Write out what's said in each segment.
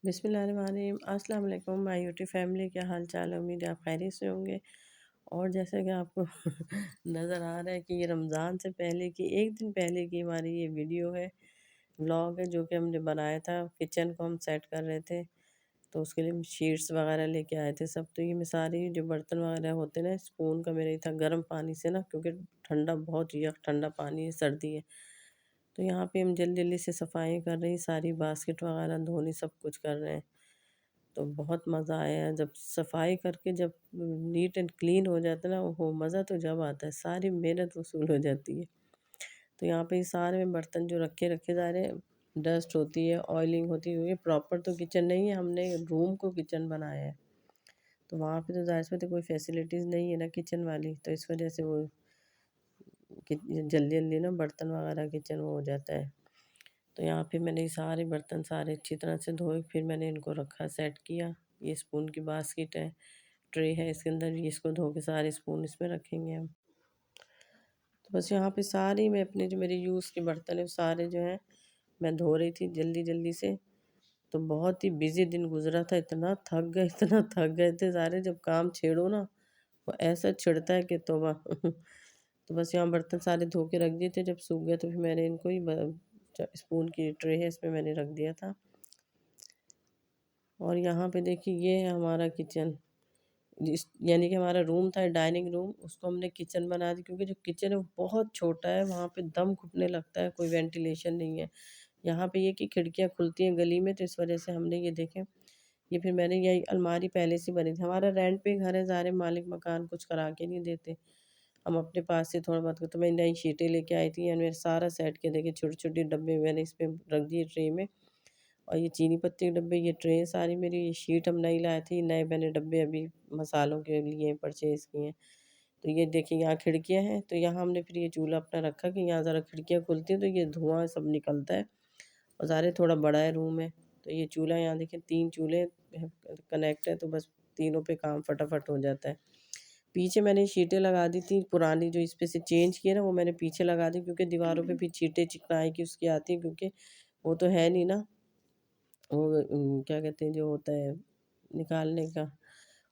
बिस्मिल्लाहिर्रहमानिर्रहीम। अस्सलाम वालेकुम माय यूट्यूब फैमिली, क्या हाल चाल है? उम्मीद है आप खैरियत से होंगे। और जैसे कि आपको नज़र आ रहा है कि ये रमज़ान से पहले की एक दिन पहले की हमारी ये वीडियो है, व्लॉग है, जो कि हमने बनाया था। किचन को हम सेट कर रहे थे, तो उसके लिए हम शीट्स वगैरह लेके आए थे सब। तो ये मैं सारी जो बर्तन वगैरह होते हैं ना, स्पून का मेरा ही था गर्म पानी से ना, क्योंकि ठंडा बहुत यख ठंडा पानी है, सर्दी है। तो यहाँ पे हम जल्दी जल्दी से सफाई कर रहे हैं, सारी बास्केट वगैरह धोनी सब कुछ कर रहे हैं। तो बहुत मज़ा आया जब सफाई करके, जब नीट एंड क्लीन हो जाता है ना, वो मज़ा तो जब आता है, सारी मेहनत वसूल हो जाती है। तो यहाँ पे सारे में बर्तन जो रखे रखे जा रहे हैं, डस्ट होती है, ऑयलिंग होती है, क्योंकि प्रॉपर तो किचन नहीं है, हमने रूम को किचन बनाया है। तो वहाँ पे तो ज़ाहिर सी बात है कोई फैसिलिटीज़ नहीं है ना किचन वाली, तो इस वजह से वो जल्दी जल्दी ना बर्तन वगैरह किचन वो हो जाता है। तो यहाँ पे मैंने ये सारे बर्तन सारे अच्छी तरह से धोए, फिर मैंने इनको रखा, सेट किया। ये स्पून की बास्केट है, ट्रे है, इसके अंदर ये इसको धो के सारे स्पून इसमें रखेंगे हम। तो बस यहाँ पे सारी मैं अपने जो मेरे यूज़ के बर्तन है, वो सारे जो हैं मैं धो रही थी जल्दी जल्दी से। तो बहुत ही बिजी दिन गुजरा था, इतना थक गए इतना थक गए थे सारे, जब काम छेड़ो ना वो ऐसा छिड़ता है कि तौबा। तो बस यहाँ बर्तन सारे धो के रख दिए थे, जब सूख गए तो फिर मैंने इनको ही स्पून की ट्रे है, इसमें मैंने रख दिया था। और यहाँ पे देखिए ये है हमारा किचन, जिस यानी कि हमारा रूम था डाइनिंग रूम, उसको हमने किचन बना दी, क्योंकि जो किचन है वो बहुत छोटा है, वहाँ पे दम घुटने लगता है, कोई वेंटिलेशन नहीं है। यहाँ पे ये कि खिड़कियाँ खुलती हैं गली में, तो इस वजह से हमने ये देखें, ये फिर मैंने यही अलमारी पहले से बनी थी। हमारा रेंट पे घर है, सारे मालिक मकान कुछ करा के नहीं देते, हम अपने पास से थोड़ा बहुत। तो मैं नई शीटें लेके आई थी, मैंने सारा सेट के देखे, छोटे छोटे डब्बे मैंने इस पे रख दिए ट्रे में। और ये चीनी पत्ती के डब्बे, ये ट्रे सारी मेरी, ये शीट हम नई लाए थे, ये नए मैंने डब्बे अभी मसालों के लिए परचेज़ किए हैं। तो ये देखिए यहाँ खिड़कियाँ हैं, तो यहाँ हमने फिर ये चूल्हा अपना रखा कि यहाँ ज़रा खिड़कियाँ खुलती हैं तो ये धुआँ सब निकलता है। और ज़ाहिर है थोड़ा बड़ा है रूम है, तो ये चूल्हा यहाँ देखिए 3 चूल्हे कनेक्ट है, तो बस तीनों पे काम फटाफट हो जाता है। पीछे मैंने शीटें लगा दी थी पुरानी, जो इस पे से चेंज किए ना, वो मैंने पीछे लगा दी, क्योंकि दीवारों पे भी चींटे चिकनाई की उसकी आती हैं, क्योंकि वो तो है नहीं ना, वो क्या कहते हैं जो होता है निकालने का।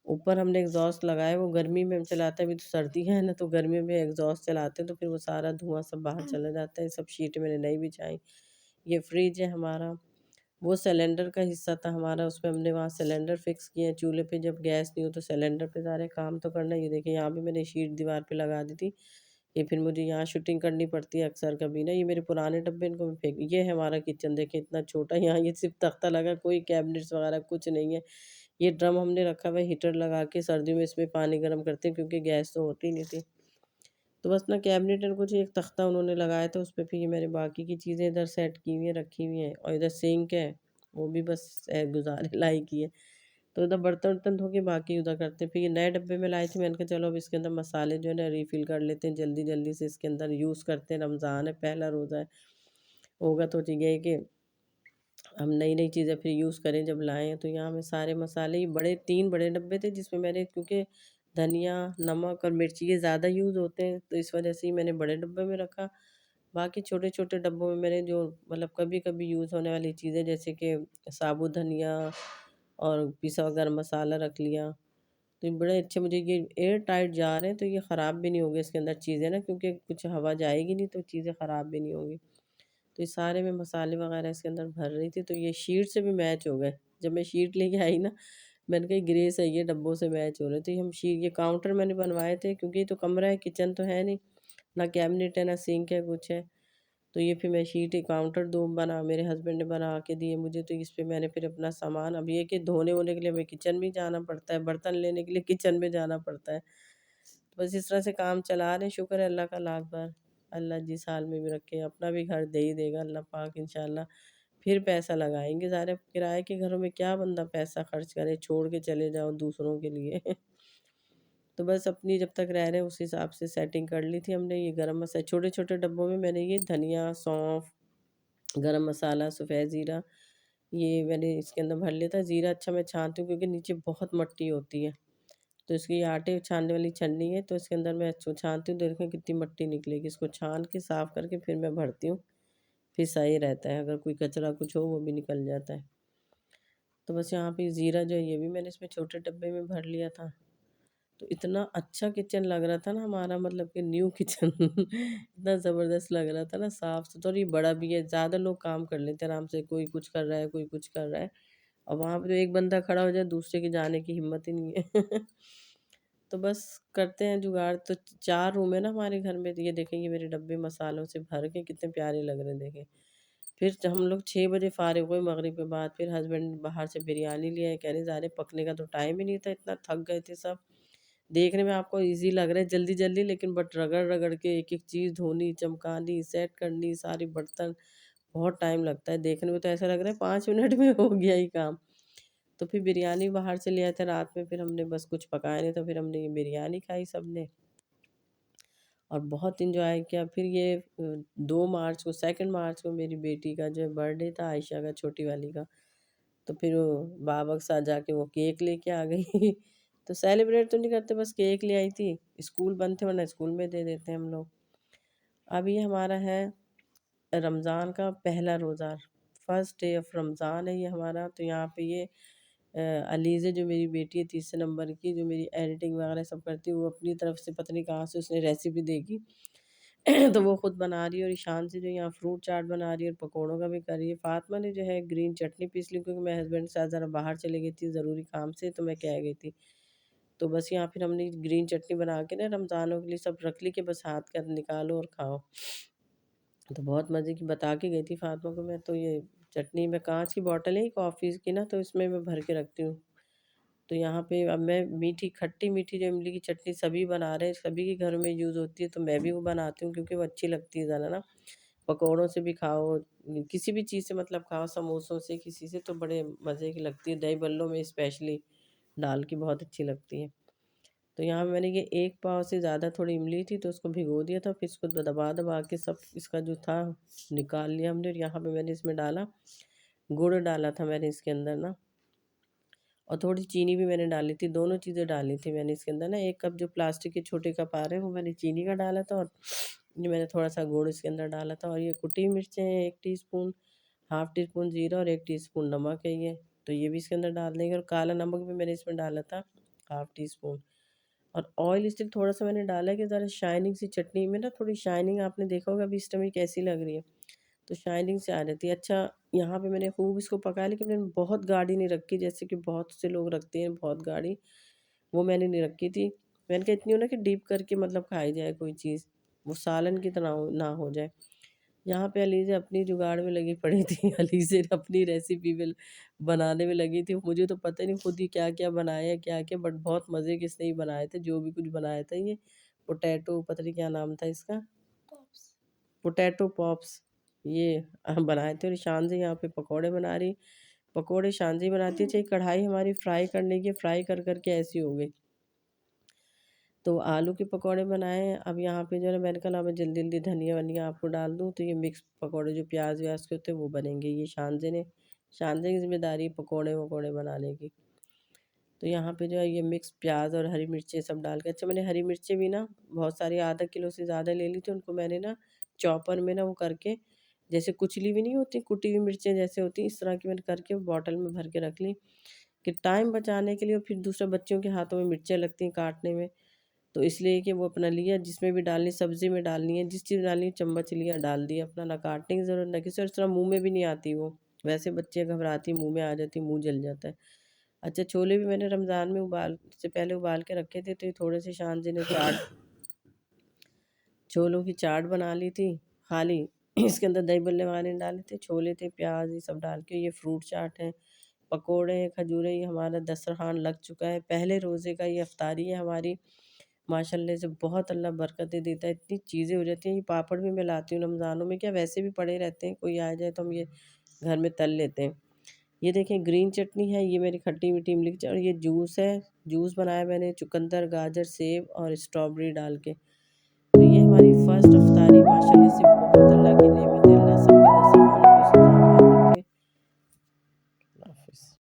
ऊपर हमने एग्ज़ॉस्ट लगाया, वो गर्मी में हम चलाते हैं, अभी तो सर्दियाँ हैं ना, तो गर्मियों में एग्ज़ॉस्ट चलाते हैं, तो फिर वो सारा धुआँ सब बाहर चला जाता है। सब शीट मैंने नई बिछाई। ये फ्रिज है हमारा, वो सिलेंडर का हिस्सा था हमारा, उसमें हमने वहाँ सिलेंडर फिक्स किए हैं। चूल्हे पे जब गैस नहीं हो तो सिलेंडर पे सारे काम तो करना है। ये देखिए यहाँ भी मैंने शीट दीवार पे लगा दी थी, ये फिर मुझे यहाँ शूटिंग करनी पड़ती है अक्सर कभी ना। ये मेरे पुराने डब्बे, इनको मैं फेंक, ये है हमारा किचन देखिए इतना छोटा, यहाँ ये सिर्फ तख्ता लगा, कोई कैबिनेट्स वगैरह कुछ नहीं है। ये ड्रम हमने रखा हुआ है हीटर लगा के, सर्दियों में इसमें पानी गर्म करते हैं, क्योंकि गैस तो होती नहीं थी। तो बस ना कैबिनेट और कुछ एक तख्ता उन्होंने लगाया था, उस पे फिर ये मेरे बाकी की चीज़ें इधर सेट की हुई हैं, रखी हुई हैं। और इधर सिंक है, वो भी बस गुज़ारे लायक ही है। तो उधर बर्तन-वर्तन धो के बाकी उधर करते हैं। फिर ये नए डब्बे में लाए थे, मैंने कहा चलो अब इसके अंदर मसाले जो है ना रिफ़िल कर लेते हैं, जल्दी-जल्दी से इसके अंदर यूज़ करते हैं। रमज़ान है, पहला रोज़ा है, होगा तो ठीक है कि हम नई-नई चीज़ें फिर यूज़ करें जब लाएँ। तो यहाँ मैं सारे मसाले, ये बड़े 3 बड़े डब्बे थे, जिसमें मैंने, क्योंकि धनिया, नमक और मिर्ची ये ज़्यादा यूज़ होते हैं, तो इस वजह से ही मैंने बड़े डब्बे में रखा। बाकी छोटे-छोटे डब्बों में मैंने जो मतलब कभी-कभी यूज़ होने वाली चीज़ें, जैसे कि साबुत धनिया और पिसा हुआ गरम मसाला रख लिया। तो ये बड़े अच्छे, मुझे ये एयर टाइट जार हैं, तो ये ख़राब भी नहीं होंगे इसके अंदर चीज़ें ना, क्योंकि कुछ हवा जाएगी नहीं, तो चीज़ें ख़राब भी नहीं होंगी। तो ये सारे मैं मसाले वगैरह इसके अंदर भर रही थी, तो ये शीट से भी मैच हो गए। जब मैं शीट लेके आई ना, मैंने कहा ग्रे सही है, डब्बों से मैच हो रहे थे। हम शी ये काउंटर मैंने बनवाए थे, क्योंकि ये तो कमरा है, किचन तो है नहीं, ना कैबिनेट है, ना सिंक है, कुछ है। तो ये फिर मैं शीट एक काउंटर 2 बना, मेरे हस्बैंड ने बना के दिए मुझे, तो इस पे मैंने फिर अपना सामान, अब ये कि धोने-वोने के लिए हमें किचन भी जाना पड़ता है, बर्तन लेने के लिए किचन में जाना पड़ता है। तो बस इस तरह से काम चला रहे हैं, शुक्र है अल्लाह का लाख बार। अल्लाह जिस हाल में भी रखे, अपना भी घर दे ही देगा अल्लाह पाक इंशाअल्लाह। फिर पैसा लगाएँगे, ज़ाहिर है किराए के घरों में क्या बंदा पैसा खर्च करे, छोड़ के चले जाओ दूसरों के लिए। तो बस अपनी जब तक रह रहे हैं उस हिसाब से सेटिंग कर ली थी हमने। ये गरम मसाला छोटे-छोटे डब्बों में मैंने ये धनिया, सौंफ, गरम मसाला, सफ़ेद ज़ीरा, ये मैंने इसके अंदर भर लिया था। ज़ीरा अच्छा मैं छानती हूँ, क्योंकि नीचे बहुत मट्टी होती है, तो इसकी आटे छानने वाली छन्नी है, तो इसके अंदर मैं छानती हूँ, देखें कितनी मट्टी निकलेगी। इसको छान के साफ़ करके फिर मैं भरती हूँ, फिर सही रहता है। अगर कोई कचरा कुछ हो वो भी निकल जाता है। तो बस यहाँ पे ज़ीरा जो है ये भी मैंने इसमें छोटे डब्बे में भर लिया था। तो इतना अच्छा किचन लग रहा था ना हमारा, मतलब कि न्यू किचन इतना ज़बरदस्त लग रहा था ना, साफ़ सुथरा, और ये बड़ा भी है, ज़्यादा लोग काम कर लेते हैं आराम से, कोई कुछ कर रहा है, कोई कुछ कर रहा है। और वहाँ पे तो एक बंदा खड़ा हो जाए, दूसरे के जाने की हिम्मत ही नहीं है। तो बस करते हैं जुगाड़। तो 4 रूम है ना हमारे घर में, तो ये देखें, ये मेरे डब्बे मसालों से भर के कितने प्यारे लग रहे हैं, देखें। फिर जब हम लोग 6 बजे फ़ारिग हुए मगरिब के बाद, फिर हस्बैंड बाहर से बिरयानी ले आए, कह रहे ज़ारे पकने का तो टाइम ही नहीं था, इतना थक गए थे सब। देखने में आपको ईज़ी लग रहा है जल्दी-जल्दी, लेकिन बट रगड़-रगड़ के एक-एक चीज़ धोनी, चमकानी, सेट करनी, सारे बर्तन, बहुत टाइम लगता है। देखने में तो ऐसा लग रहा है 5 मिनट में हो गया ये काम। तो फिर बिरयानी बाहर से ले आए थे रात में, फिर हमने बस कुछ पकाया नहीं, तो फिर हमने ये बिरयानी खाई सबने, और बहुत एंजॉय किया। फिर ये 2 मार्च को, 2 मार्च को मेरी बेटी का जो है बर्थडे था, आयशा का, छोटी वाली का। तो फिर वो बाबा के साथ जाके वो केक लेके आ गई। तो सेलिब्रेट तो नहीं करते, बस केक ले आई थी। स्कूल बंद थे, वरना स्कूल में दे देते हैं हम लोग। अब ये हमारा है रमज़ान का पहला रोज़ा, फर्स्ट डे ऑफ रमज़ान है ये हमारा। तो यहाँ पे ये अलीज़ा जो मेरी बेटी है, तीसरे नंबर की, जो मेरी एडिटिंग वगैरह सब करती है, वो अपनी तरफ से पता नहीं कहाँ से उसने रेसिपी देखी। तो वो खुद बना रही है, और ईशान से जो यहाँ फ्रूट चाट बना रही है, और पकौड़ों का भी कर रही है। फ़ातिमा ने जो है ग्रीन चटनी पीस ली, क्योंकि मैं हस्बैंड के साथ ज़रा बाहर चली गई थी ज़रूरी काम से, तो मैं कह गई थी। तो बस यहाँ फिर हमने ग्रीन चटनी बना के ना रमज़ानों के लिए सब रख ली, कि बस हाथ के हाथ निकालो और खाओ। तो बहुत मज़े की बता के गई थी फ़ातिमा को मैं। तो ये चटनी में काँच की बॉटल है कॉफ़ी की ना, तो इसमें मैं भर के रखती हूँ। तो यहाँ पे अब मैं मीठी, खट्टी मीठी जो इमली की चटनी सभी बना रहे हैं, सभी के घर में यूज़ होती है, तो मैं भी वो बनाती हूँ, क्योंकि वो अच्छी लगती है ज़्यादा ना। पकौड़ों से भी खाओ, किसी भी चीज़ से मतलब खाओ, समोसों से, किसी से, तो बड़े मज़े की लगती है। दही बल्लों में स्पेशली डाल के बहुत अच्छी लगती है। तो यहाँ पे मैंने ये 1 पाव से ज़्यादा थोड़ी इमली थी, तो उसको भिगो दिया था, फिर इसको दबा-दबा के सब इसका जो था निकाल लिया हमने। और यहाँ पे मैंने इसमें डाला, गुड़ डाला था मैंने इसके अंदर ना, और थोड़ी चीनी भी मैंने डाली थी, दोनों चीज़ें डाली थी मैंने इसके अंदर ना। 1 कप जो प्लास्टिक के छोटे कप आ रहे हैं, वो मैंने चीनी का डाला था, और ये मैंने थोड़ा-सा गुड़ इसके अंदर डाला था। और ये कुटी मिर्चें हैं 1 टीस्पून, हाफ़ टी स्पून जीरा, और 1 टीस्पून नमक है ये, तो ये भी इसके अंदर डाल देंगे। और काला नमक भी मैंने इसमें डाला था, हाफ़ टी स्पून। और ऑयल इसलिए थोड़ा-सा मैंने डाला है कि ज़रा शाइनिंग सी, चटनी में ना थोड़ी शाइनिंग, आपने देखा होगा अभी इस टाइम ये कैसी लग रही है, तो शाइनिंग से आ जाती है। अच्छा, यहाँ पे मैंने खूब इसको पकाया, लेकिन मैंने बहुत गाढ़ी नहीं रखी, जैसे कि बहुत से लोग रखते हैं बहुत गाढ़ी, वो मैंने नहीं रखी थी। मैंने कहा इतनी हो ना कि डीप करके मतलब खाई जाए कोई चीज़, वो सालन की तरह ना हो जाए। यहाँ पे अलीज़ा अपनी जुगाड़ में लगी पड़ी थी। अलीज़ा ने अपनी रेसिपी में बनाने में लगी थी। मुझे तो पता नहीं खुद ही क्या-क्या बनाया क्या-क्या, बट बहुत मज़े के इसने ही बनाए थे, जो भी कुछ बनाया था ये। पोटैटो, पता नहीं क्या नाम था इसका? पोटैटो पॉप्स, ये बनाए थे। और शान से यहाँ पे पकौड़े बना रही। पकौड़े शान से ही बनाती है। अच्छा, ये कढ़ाई हमारी फ्राई करने की, फ्राई कर के ऐसी हो गई। तो आलू के पकौड़े बनाए हैं। अब यहाँ पे जो है ना, मैंने कहा मैं जल्दी-जल्दी धनिया-वनिया आपको डाल दूँ, तो ये मिक्स पकौड़े जो प्याज़-व्याज़ के होते हैं वो बनेंगे। ये शानजे की ज़िम्मेदारी है पकौड़े-वकौड़े बनाने की। तो यहाँ पे जो है ये मिक्स प्याज़ और हरी मिर्चें सब डाल के, अच्छा मैंने हरी मिर्चें भी ना बहुत सारी, आधा किलो से ज़्यादा ले ली थी। उनको मैंने ना चॉपर में ना वो करके, जैसे कुचली भी नहीं होती, कुटी हुई मिर्चें जैसे होती हैं, इस तरह की मैंने करके बॉटल में भर के रख ली, कि टाइम बचाने के लिए। और फिर दूसरा, बच्चों के हाथों में मिर्चें लगती हैं काटने में, तो इसलिए कि वो अपना लिया, जिसमें भी डालनी, सब्ज़ी में डालनी है, जिस चीज़ डालनी है चम्मच लिया डाल दिया अपना, ना काटने की ज़रूरत ना किसी, और इस तरह मुँह में भी नहीं आती वो। वैसे बच्चे घबराती, मुँह में आ जाती, मुँह जल जाता है। अच्छा, छोले भी मैंने रमज़ान में उबाल से पहले उबाल के रखे थे, तो ये थोड़े से शान जी ने चाट छोलों की चाट बना ली थी खाली। इसके अंदर दही बल्ले वगैरह नहीं डाले थे, छोले थे, प्याज़, ये सब डाल के। ये फ्रूट चाट है, पकोड़े हैं, खजूरें, ये हमारा दस्तरख़्वान लग चुका है। पहले रोज़े का ये इफ्तारी है हमारी। माशाल्लाह से बहुत अल्लाह बरकतें देता है, इतनी चीज़ें हो जाती हैं। ये पापड़ भी मैं लाती हूँ रमज़ानों में, क्या वैसे भी पड़े रहते हैं, कोई आ जाए तो हम ये घर में तल लेते हैं। ये देखें ग्रीन चटनी है, ये मेरी खट्टी मीठी इमली की और ये जूस है, जूस बनाया मैंने चुकंदर, गाजर, सेब और स्ट्रॉबेरी डाल के। तो ये हमारी फर्स्ट इफ्तारी माशाल्लाह से, बहुत अल्लाह की नेमत है, अल्लाह सब